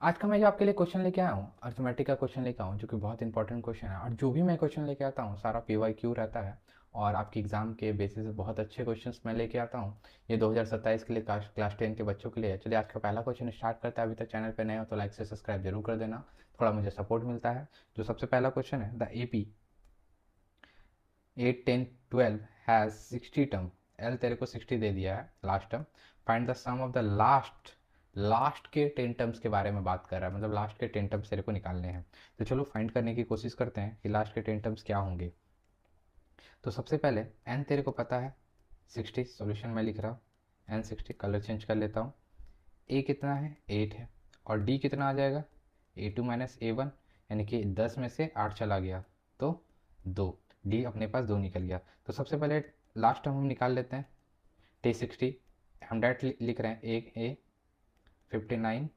आज का मैं जो आपके लिए क्वेश्चन लेके आया हूँ, अर्थमेटिक का क्वेश्चन लेके आया हूँ, जो कि बहुत इंपॉर्टेंट क्वेश्चन है। और जो भी मैं क्वेश्चन लेके आता हूँ सारा PYQ रहता है, और आपकी एग्जाम के बेसिस पे बहुत अच्छे क्वेश्चंस मैं लेके आता हूँ। ये 2027 के लिए क्लास 10 के बच्चों के लिए है। चलिए आज का पहला क्वेश्चन स्टार्ट करते हैं। अभी तक चैनल पे नए हो तो लाइक से सब्सक्राइब जरूर कर देना, थोड़ा मुझे सपोर्ट मिलता है। जो सबसे पहला क्वेश्चन है, the AP 8 10 12 has 60 term. L तेरे को 60 दे दिया है last term. Find the sum of the last last के 10 टर्म्स के बारे में बात कर रहा है, मतलब लास्ट के 10 टर्म्स तेरे को निकालने हैं। तो चलो फाइंड करने की कोशिश करते हैं कि लास्ट के 10 टर्म्स क्या होंगे। तो सबसे पहले एन तेरे को पता है 60, सॉल्यूशन मैं लिख रहा हूँ एन 60, कलर चेंज कर लेता हूँ। ए कितना है, 8 है। और डी कितना आ जाएगा, A2 माइनस A1, यानी कि 10 में से 8 चला गया तो 2। डी अपने पास 2 निकल गया। तो सबसे पहले लास्ट टर्म हम निकाल लेते हैं, T60। हम डायरेक्ट लिख रहे हैं एक ए 59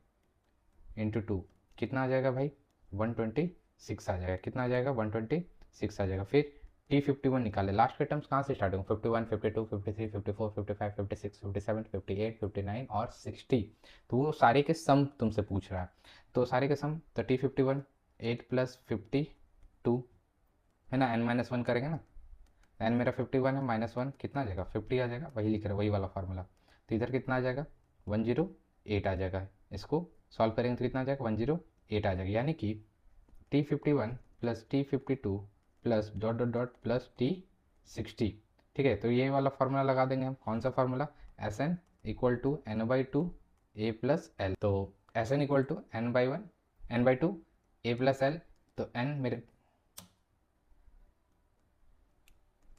इंटू 2 कितना आ जाएगा भाई, 126 आ जाएगा। कितना आ जाएगा, 126 आ जाएगा। फिर T51 निकाले। लास्ट के टर्म्स कहाँ से स्टार्ट होंगे, 51 52 53 54 55 56 57 58 59 और 60। तो वो सारे के सम तुमसे पूछ रहा है। तो सारे के सम, तो T51 8 प्लस 52 है ना, n-1 करेंगे ना। n मेरा 51 है, -1 कितना आ जाएगा, 50 आ जाएगा। वही लिख रहे, वही वाला फार्मूला। तो इधर कितना आ जाएगा, 108 आ जाएगा। इसको सॉल्व करेंगे तो कितना आ जाएगा, 108 आ जाएगा। यानी कि T51 plus T52 plus dot dot dot plus T60। ठीक है, तो ये वाला फार्मूला लगा देंगे हम। कौन सा formula, Sn equal to n/2 a plus L. तो Sn equal to n/2 a plus L. तो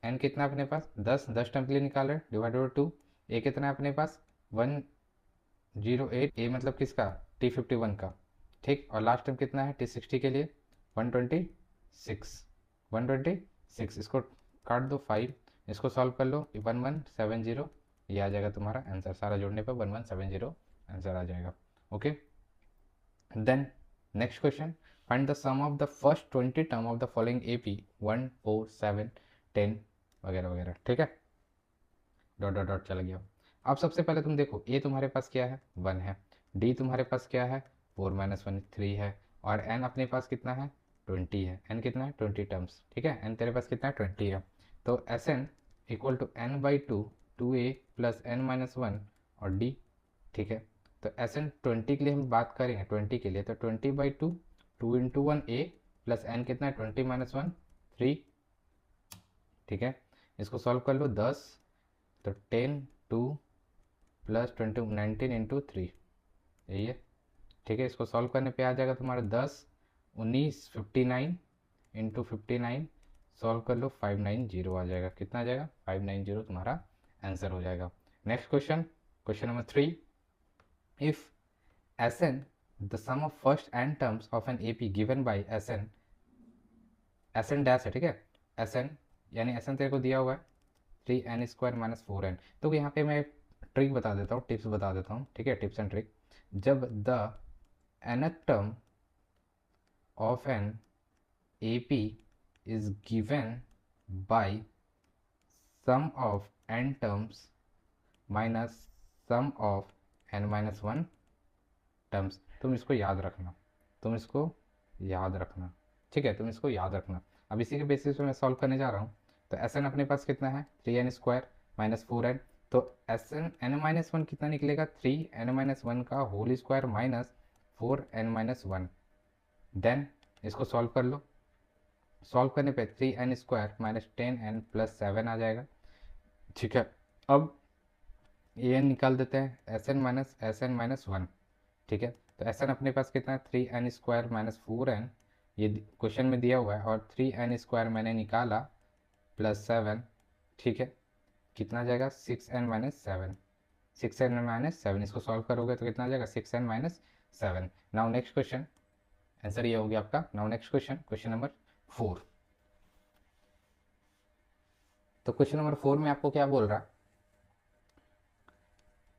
n कितना है अपने पास, 10 टर्म के लिए निकाल रहे हैं, डिवाइडेड बाई 2। a कितना है अपने पास, 108। a मतलब किसका, T51 का। ठीक, और लास्ट टर्म कितना है T60 के लिए, 126। 126, इसको काट दो 5, इसको सॉल्व कर लो, 1170। ये आ जाएगा तुम्हारा आंसर, सारा जोड़ने पर 1170 आंसर आ जाएगा। Okay, then next question, find the sum of the first 20 term of the following AP 1 4 7 10 वगैरह वगैरह। ठीक है, डॉट डॉट डॉट चला गया। अब सबसे पहले तुम देखो, ए तुम्हारे पास क्या है, 1 है। डी तुम्हारे पास क्या है, 4 - 1 3 है। और एन अपने पास कितना है, 20 है। एन कितना है, 20 टर्म्स। ठीक है, एन तेरे पास कितना है, 20 है। तो S N equal to n/2 2a plus n-1 और डी। ठीक है, तो एस एन 20 के लिए हम बात करेंगे, 20 के लिए तो 20/2 2 इंटू 1 a प्लस एन कितना है, 20 - 1 3। ठीक है, इसको सॉल्व कर लो, 10। तो 10 2 प्लस 20 19 इंटू 3, यही है। ठीक है, इसको सॉल्व करने पे आ जाएगा तुम्हारा 10 19 59 इंटू 59। सॉल्व कर लो, 590 आ जाएगा। कितना आ जाएगा, 590 तुम्हारा आंसर हो जाएगा। Next question, question number 3। If Sn the sum of first n terms of an AP given by Sn dash है। ठीक है, Sn यानी Sn तेरे को दिया हुआ है 3n² - 4n। तो यहाँ पे मैं ट्रिक बता देता हूँ, टिप्स बता देता हूँ। ठीक है, टिप्स एंड ट्रिक। जब the nth term of an AP is given by sum of n terms minus sum of n-1 terms, तुम इसको याद रखना, तुम इसको याद रखना। ठीक है, तुम इसको याद रखना। अब इसी के बेसिस पे मैं सॉल्व करने जा रहा हूँ। तो एस एन अपने पास कितना है, 3n² - 4n। तो एस एन n-1 कितना निकलेगा, 3n-1 का whole square minus 4n-1। Then इसको सॉल्व कर लो। सॉल्व करने पे 3n² - 10n + 7 आ जाएगा। ठीक है, अब ए एन निकाल देते हैं, Sn - 1। ठीक है, तो एस एन अपने पास कितना है, 3n² - 4n, ये क्वेश्चन में दिया हुआ है। और 3n² मैंने निकाला प्लस 7। ठीक है, कितना आ जाएगा, 6n - 7। 6n - 7, इसको सॉल्व करोगे तो कितना आ जाएगा, 6n - 7। Now next question, answer ये हो गया आपका। Now next question, question number 4। तो क्वेश्चन नंबर 4 में आपको क्या बोल रहा है,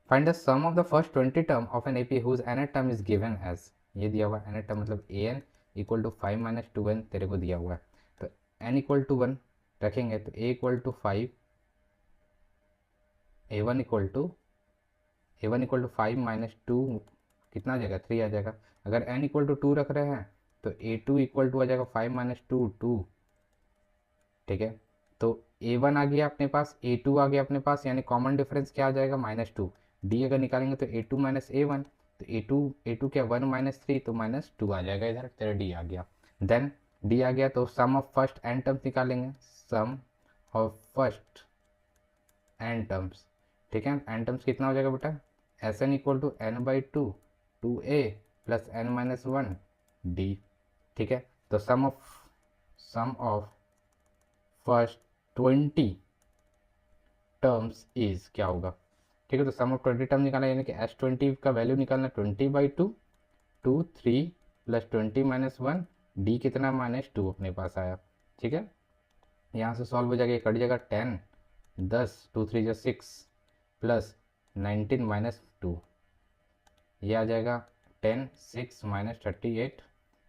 find the sum of the first 20 term of an AP whose nth term is given as. ये दिया हुआ है nth टर्म मतलब an इक्वल टू 5 - 2n तेरे को दिया हुआ है। तो n इक्वल टू 1 रखेंगे तो a equal to 5, a1 equal to 5 - 2 कितना आ जाएगा, 3 आ जाएगा। अगर n इक्वल टू 2 रख रहे हैं तो A2 इक्वल टू आ जाएगा 5 माइनस 2 2, ठीक है। तो A1 आ गया अपने पास, A2 आ गया अपने पास, यानी कॉमन डिफरेंस क्या आ जाएगा -2। D अगर निकालेंगे तो A2 माइनस A1, तो A2 क्या 1 माइनस 3, तो -2 आ जाएगा, इधर तेरा D आ गया। देन D आ गया तो sum of first N terms निकालेंगे, sum of first N terms, ठीक है। एन टर्म्स कितना हो जाएगा बेटा, Sn equal to n/2 2a plus n-1 D, ठीक है। तो sum of first 20 terms is क्या होगा, ठीक है। तो सम ऑफ 20 टर्म निकालना, यानी कि S20 का वैल्यू निकालना 20/2 2 3 प्लस 20 - 1 D कितना -2 अपने पास आया, ठीक है। यहाँ से सॉल्व हो जाएगा, कट जाएगा 10 10 2 3 जा 6 प्लस 19 - 2, ये आ जाएगा 10 6 - 38,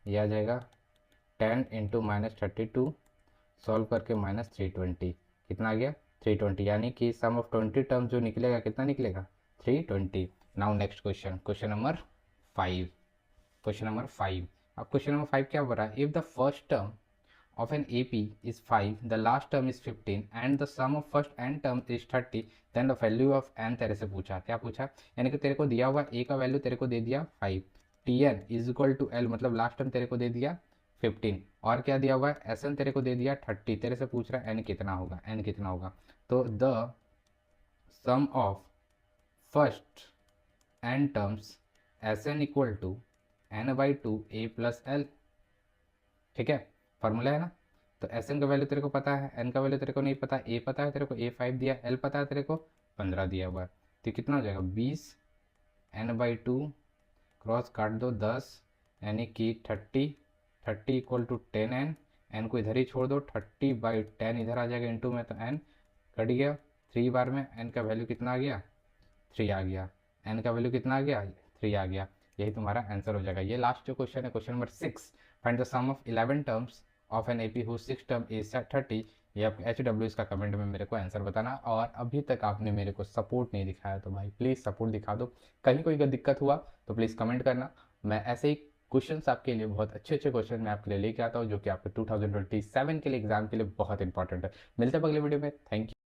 ये आ जाएगा 10 इंटू -32, सॉल्व करके -320, कितना आ गया 320, यानी कि सम ऑफ 20 टर्म्स जो निकलेगा कितना निकलेगा 320। Now next question, question number 5। Question number 5, अब क्वेश्चन नंबर 5 क्या बोल रहा है, if the first term of an AP is 5, the last term is 15 and the sum of first n term is 30, then the value of n तेरे से पूछा, क्या पूछा, यानी कि तेरे को दिया हुआ a का वैल्यू तेरे को दे दिया 5, tn is equal to l मतलब लास्ट टर्म तेरे को दे दिया 15, और क्या दिया हुआ है sn तेरे को दे दिया 30, तेरे से पूछ रहा है n कितना होगा, n कितना होगा। तो the sum of first n terms sn equal to n/2 a plus l, ठीक है, फॉर्मूला है ना। तो एस एन का वैल्यू तेरे को पता है, एन का वैल्यू तेरे को नहीं पता, ए पता है तेरे को, ए 5 दिया, एल पता है तेरे को 15 दिया हुआ है, तो कितना हो जाएगा 20 n/2 क्रॉस काट दो 10, यानी कि 30 इक्वल टू 10n, एन को इधर ही छोड़ दो, 30/10 इधर आ जाएगा इंटू में, तो एन कट गया 3 बार में, एन का वैल्यू कितना आ गया 3 आ गया, एन का वैल्यू कितना आ गया 3 आ गया, यही तुम्हारा आंसर हो जाएगा। ये लास्ट जो क्वेश्चन है, question number 6, find the sum of 11 terms of an AP who 6 term is 30। ये आप HW इसका कमेंट में मेरे को आंसर बताना, और अभी तक आपने मेरे को सपोर्ट नहीं दिखाया तो भाई प्लीज़ सपोर्ट दिखा दो, कहीं कोई अगर दिक्कत हुआ तो प्लीज़ कमेंट करना, मैं ऐसे ही क्वेश्चंस आपके लिए, बहुत अच्छे अच्छे क्वेश्चन मैं आपके लिए लेके आता हूँ, जो कि आपके 2027 के लिए एग्जाम के लिए बहुत इंपॉर्टेंट है। मिलते हैं अगले वीडियो में, थैंक यू।